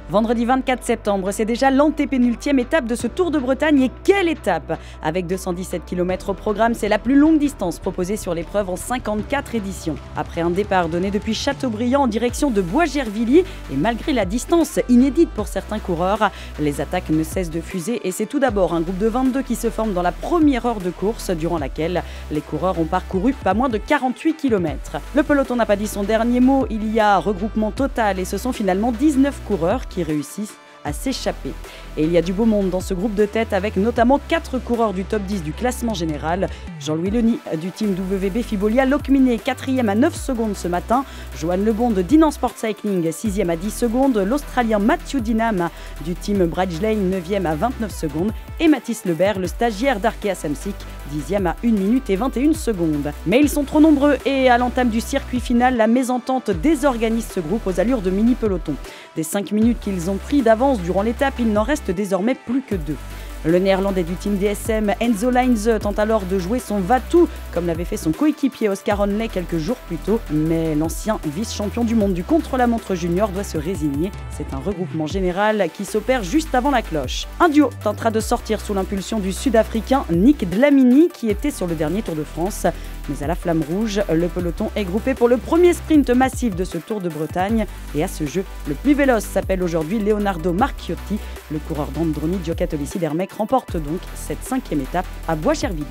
Vendredi 24 septembre, c'est déjà l'antépénultième étape de ce Tour de Bretagne et quelle étape! Avec 217 km au programme, c'est la plus longue distance proposée sur l'épreuve en 54 éditions. Après un départ donné depuis Châteaubriand en direction de Bois-Gervilliers et malgré la distance inédite pour certains coureurs, les attaques ne cessent de fuser et c'est tout d'abord un groupe de 22 qui se forme dans la première heure de course durant laquelle les coureurs ont parcouru pas moins de 48 km. Le peloton n'a pas dit son dernier mot, il y a regroupement total et ce sont finalement 19 coureurs qui réussissent à s'échapper. Et il y a du beau monde dans ce groupe de tête avec notamment 4 coureurs du top 10 du classement général. Jean-Louis Leny du team WB Fibolia Locminé 4e à 9 secondes ce matin. Johan Lebon de Dinan Sport Cycling 6e à 10 secondes. L'Australien Matthew Dinham du team Bridgelane 9e à 29 secondes. Et Mathis Lebert, le stagiaire d'Arkea Samsic, 10e à 1 minute et 21 secondes. Mais ils sont trop nombreux et à l'entame du circuit final, la mésentente désorganise ce groupe aux allures de mini-peloton. Des 5 minutes qu'ils ont pris d'avance durant l'étape, il n'en reste désormais plus que 2. Le néerlandais du team DSM, Enzo Leinze, tente alors de jouer son va-tout, comme l'avait fait son coéquipier Oscar Onley quelques jours plus tôt. Mais l'ancien vice-champion du monde du contre-la-montre junior doit se résigner. C'est un regroupement général qui s'opère juste avant la cloche. Un duo tentera de sortir sous l'impulsion du Sud-Africain Nick Dlamini, qui était sur le dernier Tour de France. Mais à la flamme rouge, le peloton est groupé pour le premier sprint massif de ce Tour de Bretagne. Et à ce jeu, le plus véloce s'appelle aujourd'hui Leonardo Marchiotti. Le coureur d'Androni Giocattoli Sidermec remporte donc cette 5e étape à Bois-Gervilliers.